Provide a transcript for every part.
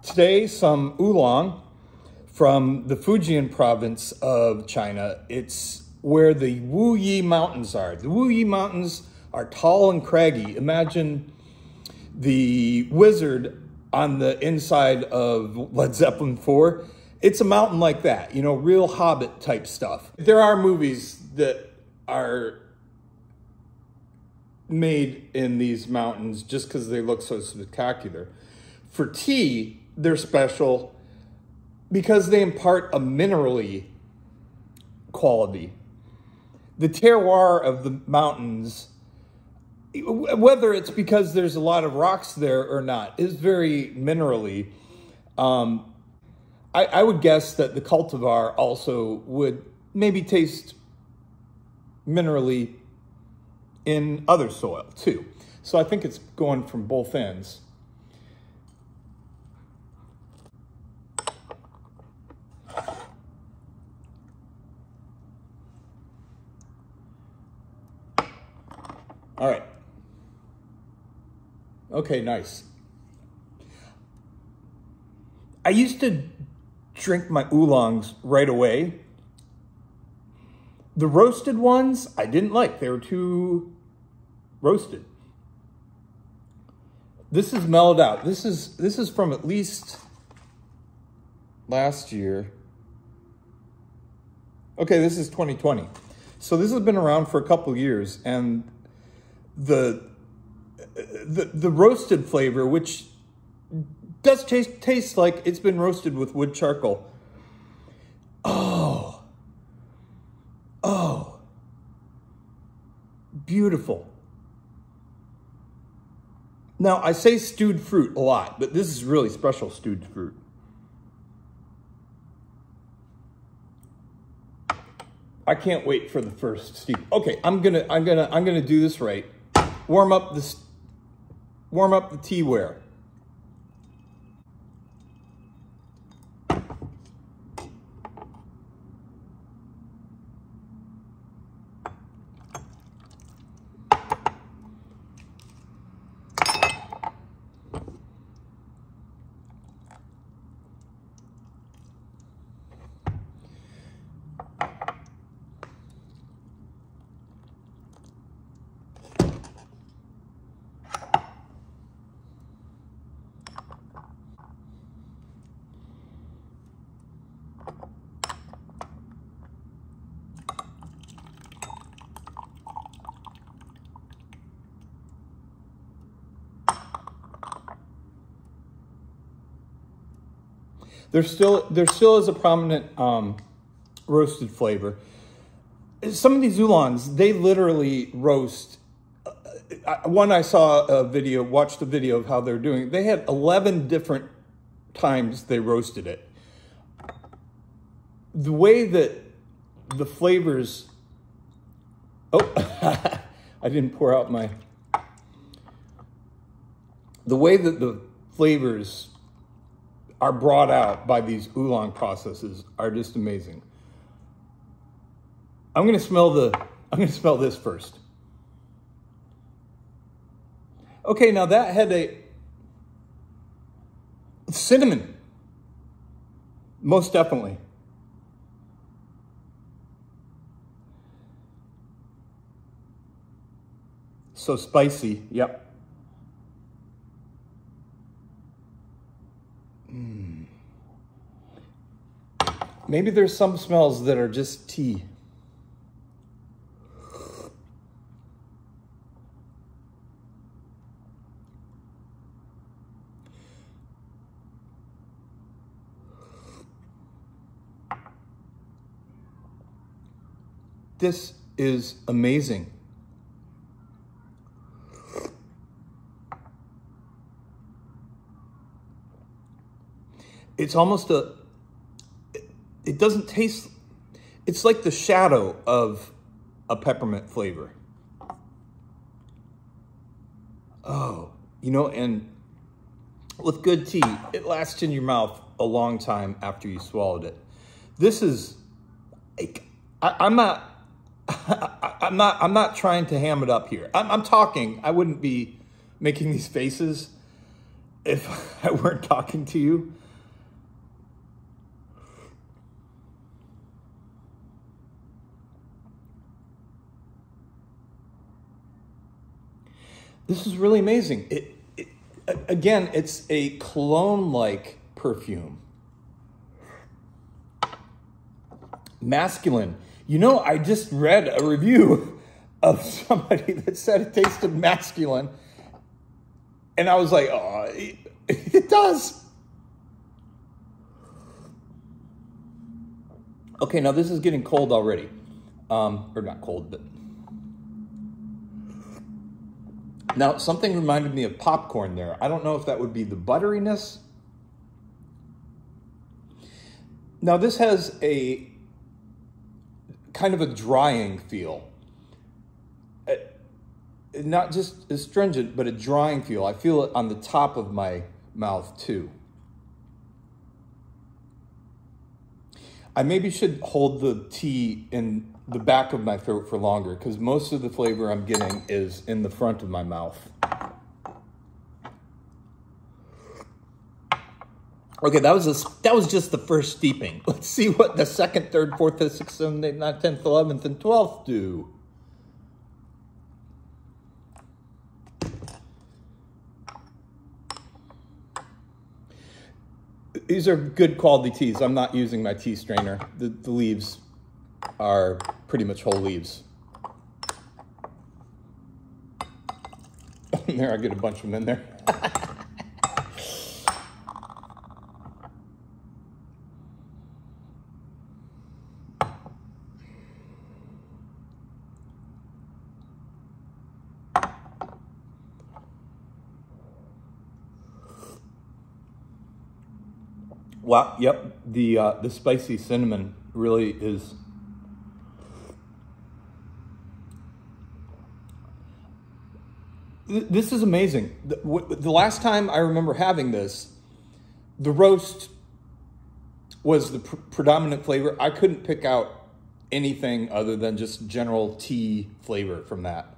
Today, some oolong from the Fujian province of China. It's where the Wuyi Mountains are. The Wuyi Mountains are tall and craggy. Imagine the wizard on the inside of Led Zeppelin 4. It's a mountain like that, you know, real Hobbit type stuff. There are movies that are made in these mountains just because they look so spectacular. For tea, they're special because they impart a minerally quality. The terroir of the mountains, whether it's because there's a lot of rocks there or not, is very minerally. I would guess that the cultivar also would maybe taste minerally in other soil too. So I think it's going from both ends. All right. Okay, nice. I used to drink my oolongs right away. The roasted ones I didn't like. They were too roasted. This is mellowed out. This is from at least last year. Okay, this is 2020. So this has been around for a couple of years, and the roasted flavor, which does taste like it's been roasted with wood charcoal. Oh, beautiful. Now, I say stewed fruit a lot, but this is really special stewed fruit. I can't wait for the first steep. Okay, I'm gonna do this right. Warm up the teaware. There still is a prominent roasted flavor. Some of these oolongs, they literally roast. One I saw watched a video of how they're doing it. They had 11 different times they roasted it. The way that the flavors, I didn't pour out the way that the flavors are brought out by these oolong processes are just amazing. I'm gonna smell this first. Okay, now that had a cinnamon, most definitely. So spicy, yep. Maybe there's some smells that are just tea. This is amazing. It's almost it doesn't taste, it's like the shadow of a peppermint flavor. Oh, you know, and with good tea, it lasts in your mouth a long time after you swallowed it. This is, I'm not trying to ham it up here. I'm talking, I wouldn't be making these faces. if I weren't talking to you. This is really amazing. Again, it's a cologne-like perfume. Masculine. You know, I just read a review of somebody that said it tasted masculine. And I was like, oh, it does. Okay, now this is getting cold already. Or not cold, but... Now, something reminded me of popcorn there. I don't know if that would be the butteriness. Now, this has a kind of a drying feel. Not just astringent, but a drying feel. I feel it on the top of my mouth, too. I maybe should hold the tea in the back of my throat for longer, because most of the flavor I'm getting is in the front of my mouth. Okay, that was just the first steeping. Let's see what the second, third, fourth, fifth, sixth, seventh, eighth, ninth, 10th, 11th, and 12th do. These are good quality teas. I'm not using my tea strainer. The leaves are pretty much whole leaves. There, I get a bunch of them in there. Wow, yep, the spicy cinnamon really is. This is amazing. The last time I remember having this, the roast was the predominant flavor. I couldn't pick out anything other than just general tea flavor from that.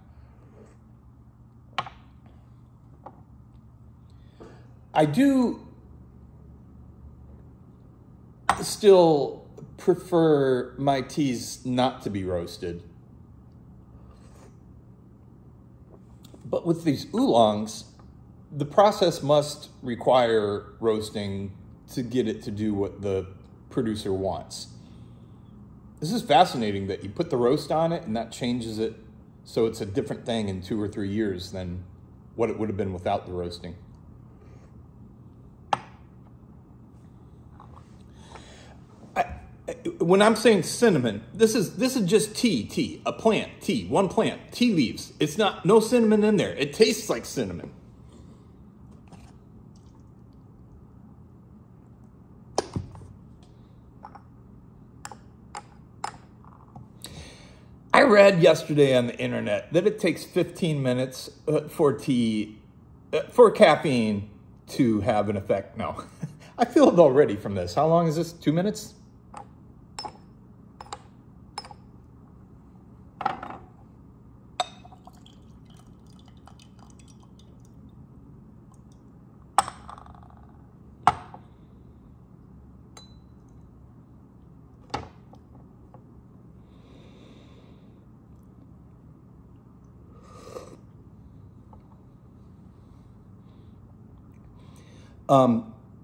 I do still prefer my teas not to be roasted. But with these oolongs, the process must require roasting to get it to do what the producer wants. This is fascinating that you put the roast on it and that changes it so it's a different thing in 2 or 3 years than what it would have been without the roasting. When I'm saying cinnamon, this is just tea, a plant, one plant, tea leaves. It's no cinnamon in there. It tastes like cinnamon. I read yesterday on the internet that it takes 15 minutes for caffeine to have an effect. No, I feel it already from this. How long is this? 2 minutes?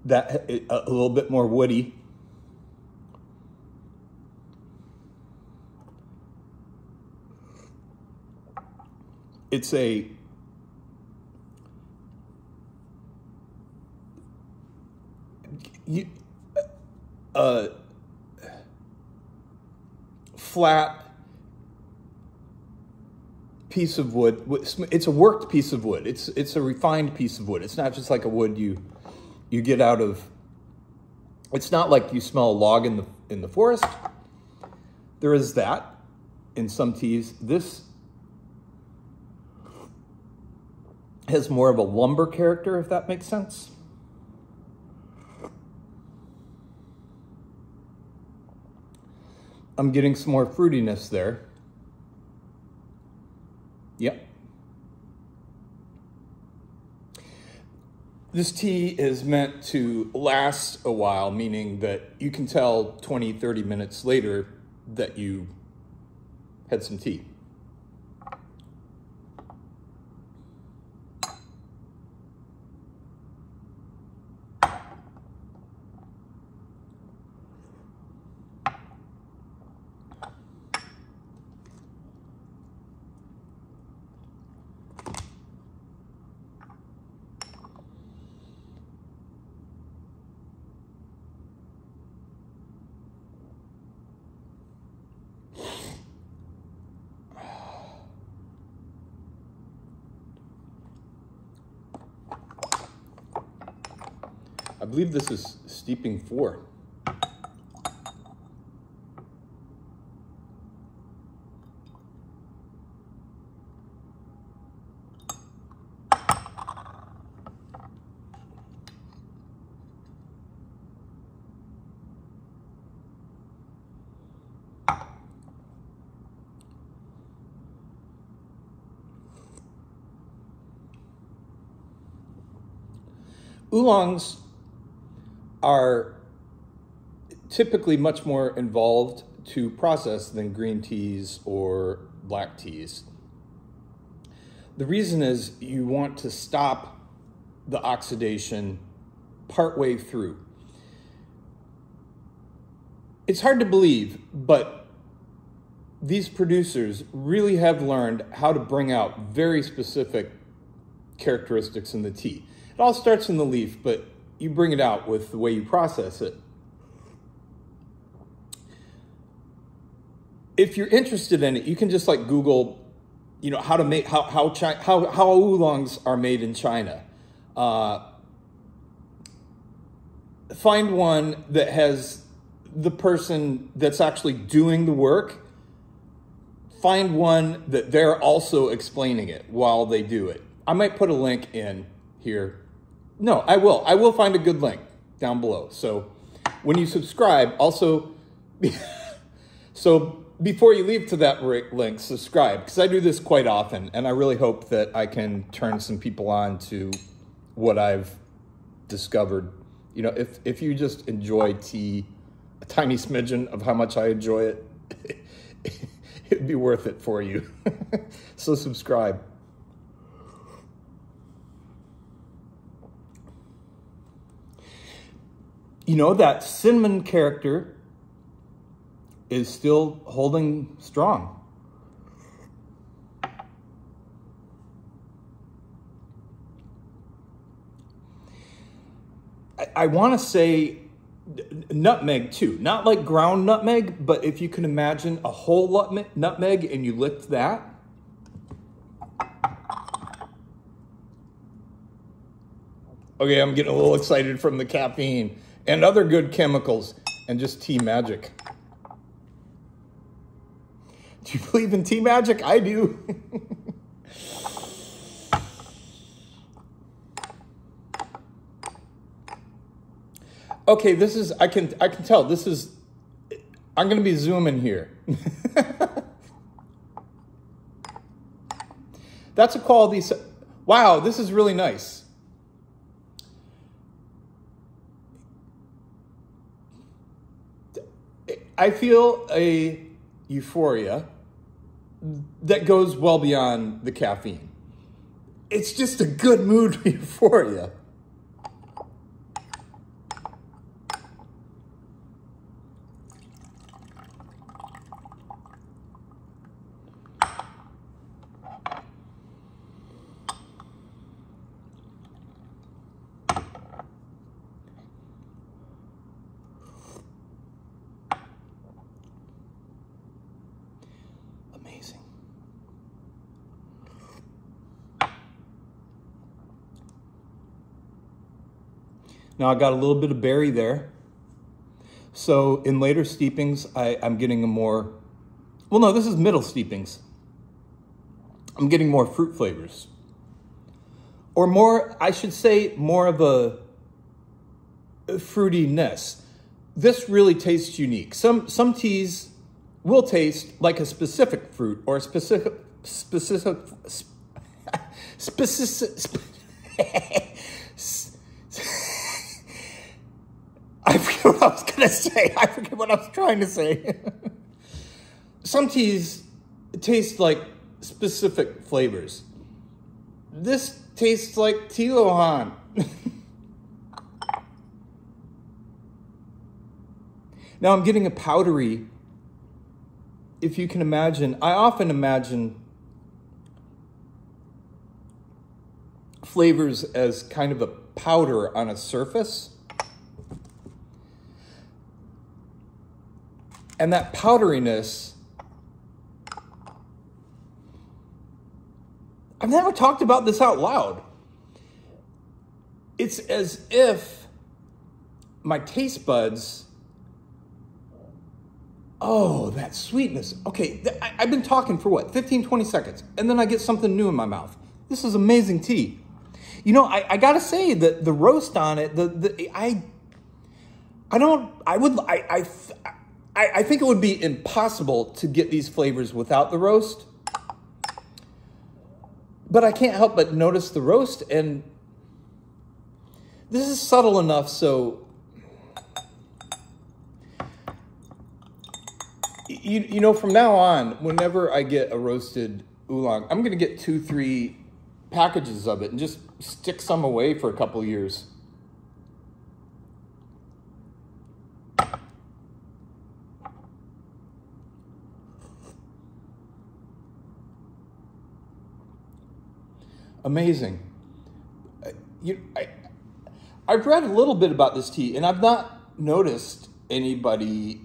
That a little bit more woody. It's a flat piece of wood. It's a worked piece of wood. It's a refined piece of wood. It's not just like a wood you get out of. It's not like you smell a log in the forest. There is that in some teas. This has more of a lumber character, if that makes sense. I'm getting some more fruitiness there. Yep. This tea is meant to last a while, meaning that you can tell 20, 30 minutes later that you had some tea. I believe this is steeping 4. Oolongs are typically much more involved to process than green teas or black teas. The reason is you want to stop the oxidation partway through. It's hard to believe, but these producers really have learned how to bring out very specific characteristics in the tea. It all starts in the leaf, but you bring it out with the way you process it. If you're interested in it, you can just like Google, you know, how to make how oolongs are made in China. Find one that has the person that's actually doing the work. Find one that they're also explaining it while they do it. I might put a link in here. No, I will. I will find a good link down below. So when you subscribe, also, so before you leave to that link, subscribe, because I do this quite often, and I really hope that I can turn some people on to what I've discovered. You know, if you just enjoy tea, a tiny smidgen of how much I enjoy it, it'd be worth it for you. So subscribe. You know, that cinnamon character is still holding strong. I want to say nutmeg too. Not like ground nutmeg, but if you can imagine a whole nutmeg and you licked that. Okay, I'm getting a little excited from the caffeine and other good chemicals and just tea magic. Do you believe in tea magic? I do. Okay, this is, I can tell, this is, I'm gonna be zooming here. That's a quality, wow, this is really nice. I feel a euphoria that goes well beyond the caffeine. It's just a good mood euphoria. Amazing. Now I got a little bit of berry there. So in later steepings, I'm getting a more, well, no, this is middle steepings. I'm getting more fruit flavors. Or more, I should say, more of a fruitiness. This really tastes unique. Some teas will taste like a specific fruit or a specific what I was going to say. I forget what I was trying to say. Some teas taste like specific flavors. This tastes like Tilohan. Now I'm getting a powdery, if you can imagine. I often imagine flavors as kind of a powder on a surface. And that powderiness, I've never talked about this out loud. It's as if my taste buds, oh, that sweetness. Okay, I've been talking for what, 15, 20 seconds, and then I get something new in my mouth. This is amazing tea. You know, I gotta say that the roast on it, I think it would be impossible to get these flavors without the roast. But I can't help but notice the roast, and this is subtle enough so you know, from now on, whenever I get a roasted oolong, I'm gonna get 2-3 packages of it and just stick some away for a couple of years. Amazing. I've read a little bit about this tea, and I've not noticed anybody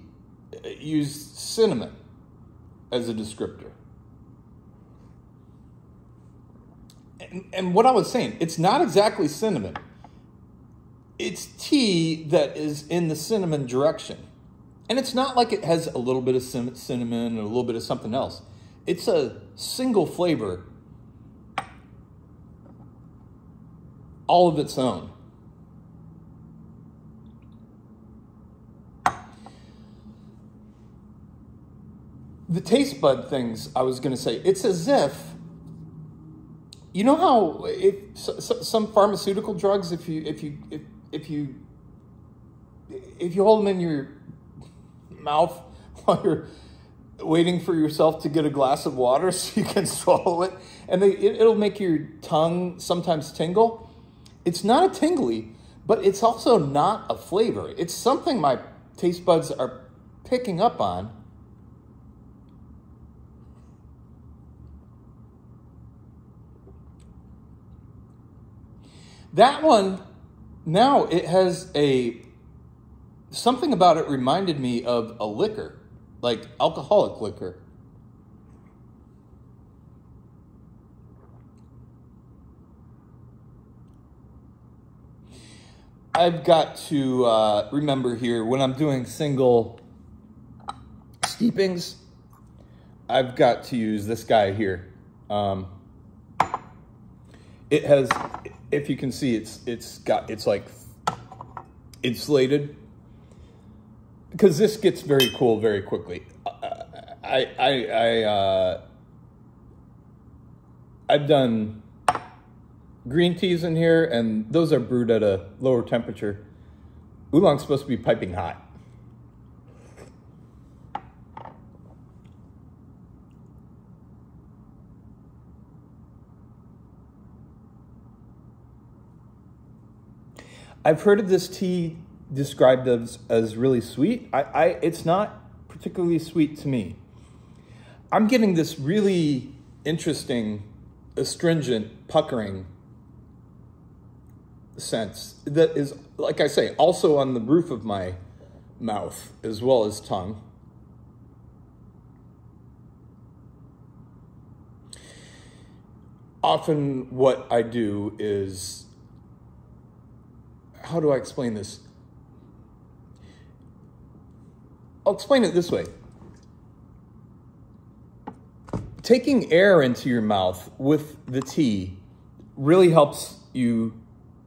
use cinnamon as a descriptor. And what I was saying, it's not exactly cinnamon. It's tea that is in the cinnamon direction. And it's not like it has a little bit of cinnamon and a little bit of something else. It's a single flavor, all of its own. The taste bud things I was going to say, it's as if, you know how some pharmaceutical drugs, if you hold them in your mouth while you're waiting for yourself to get a glass of water so you can swallow it, and it'll make your tongue sometimes tingle. It's not a tingly, but it's also not a flavor. It's something my taste buds are picking up on. That one, now it has something about it reminded me of a liquor, like alcoholic liquor. I've got to remember here, when I'm doing single steepings, I've got to use this guy here. It has, if you can see, it's like insulated, because this gets very cool very quickly. I've done green teas in here, and those are brewed at a lower temperature. Oolong's supposed to be piping hot. I've heard of this tea described as really sweet. It's not particularly sweet to me. I'm getting this really interesting, astringent, puckering sense that is, like I say, also on the roof of my mouth as well as tongue. Often what I do is, how do I explain this? I'll explain it this way. Taking air into your mouth with the tea really helps you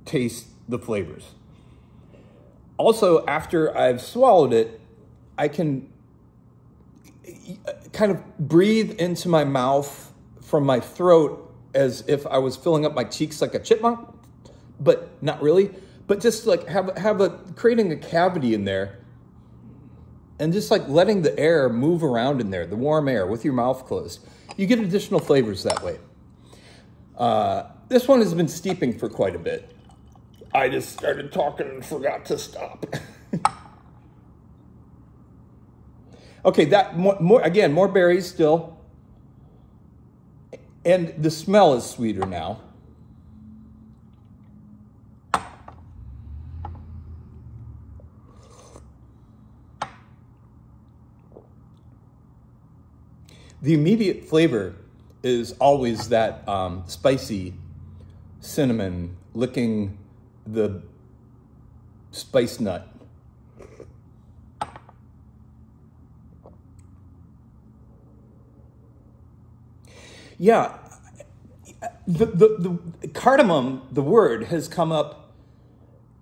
taste the flavors. Also, after I've swallowed it, I can kind of breathe into my mouth from my throat as if I was filling up my cheeks like a chipmunk, but not really. but just like creating a cavity in there and just like letting the air move around in there, the warm air with your mouth closed. You get additional flavors that way. This one has been steeping for quite a bit. I just started talking and forgot to stop. Okay, that more berries still. And the smell is sweeter now. The immediate flavor is always that spicy cinnamon licking the spice nut. Yeah, the cardamom, the word, has come up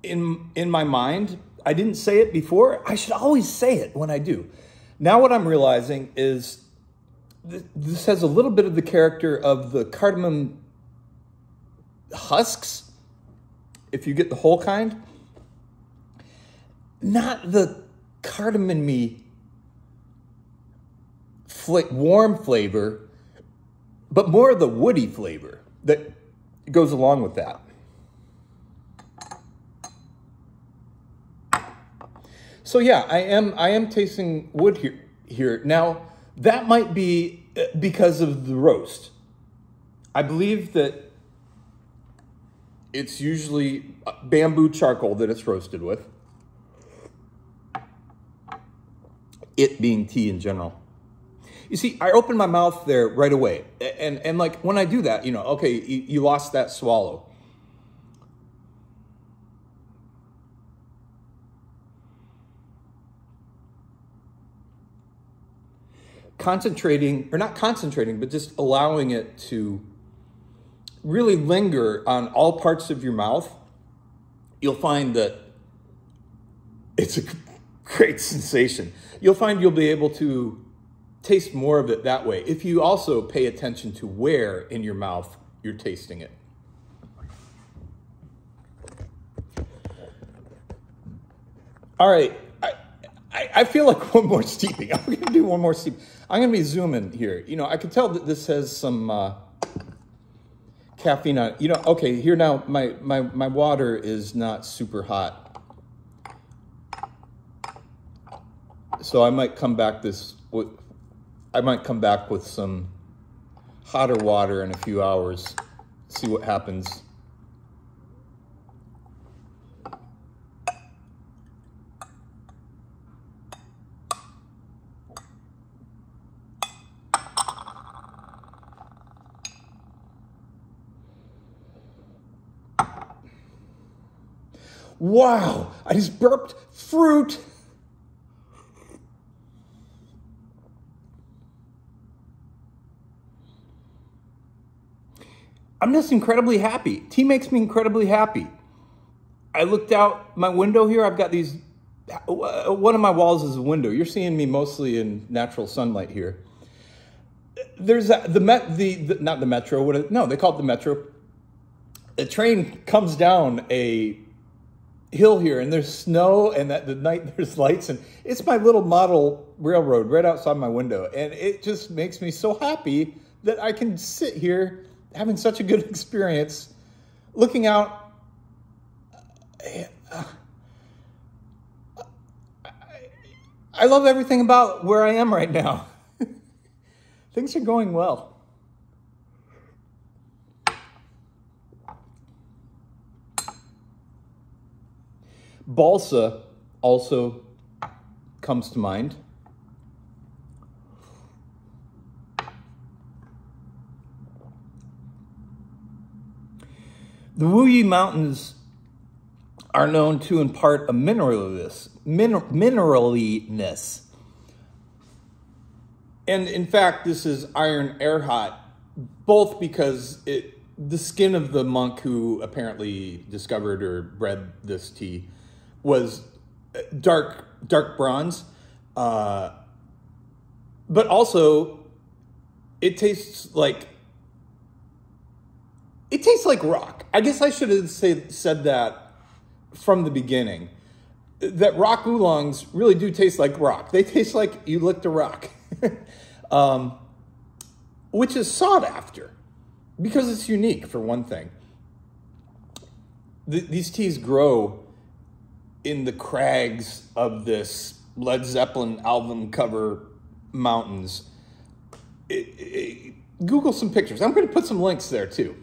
in my mind. I didn't say it before. I should always say it when I do. Now what I'm realizing is this has a little bit of the character of the cardamom husks, if you get the whole kind. Not the cardamom-y warm flavor, but more of the woody flavor that goes along with that. So yeah, I am tasting wood here. Now, that might be because of the roast. I believe that it's usually bamboo charcoal that it's roasted with. It being tea in general. You see, I opened my mouth there right away. And like when I do that, okay, you lost that swallow. Not concentrating, but just allowing it to really linger on all parts of your mouth, you'll find that it's a great sensation. You'll find you'll be able to taste more of it that way if you also pay attention to where in your mouth you're tasting it. All right, I feel like one more steeping. I'm going to do one more steep. I'm going to be zooming here. I can tell that this has some caffeine on it. Okay, here now, my water is not super hot. So I might come back with some hotter water in a few hours, see what happens. Wow, I just burped fruit. I'm just incredibly happy. Tea makes me incredibly happy. I looked out my window here. I've got these, one of my walls is a window. You're seeing me mostly in natural sunlight here. There's not the metro. They call it the metro. A train comes down a hill here and there's snow and at the night there's lights and it's my little model railroad right outside my window. And it just makes me so happy that I can sit here having such a good experience, looking out. I love everything about where I am right now. Things are going well. Balsa also comes to mind. The Wuyi Mountains are known to impart a mineraliness. And in fact, this is iron Arhat, both because the skin of the monk who apparently discovered or bred this tea was dark bronze, but also it tastes like rock. I guess I should have said that from the beginning that rock oolongs really do taste like rock. They taste like you licked a rock, which is sought after because it's unique, for one thing. These teas grow in the crags of this Led Zeppelin album cover mountains. Google some pictures. I'm going to put some links there too.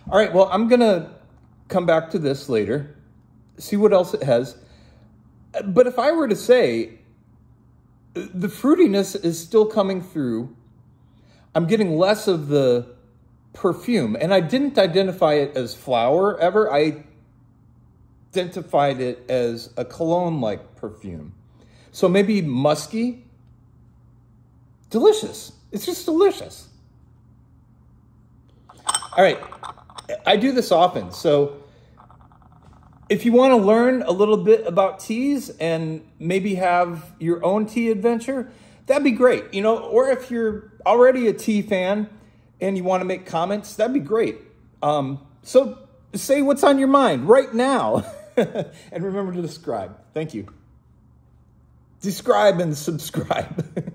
All right, well, I'm going to come back to this later, see what else it has. But if I were to say, the fruitiness is still coming through. I'm getting less of the perfume, and I didn't identify it as flower ever. I identified it as a cologne-like perfume. So maybe musky. Delicious. It's just delicious. All right. I do this often. So if you want to learn a little bit about teas and maybe have your own tea adventure, that'd be great. You know, or if you're already a tea fan and you want to make comments, that'd be great. So say what's on your mind right now. And remember to describe. Thank you. Describe and subscribe.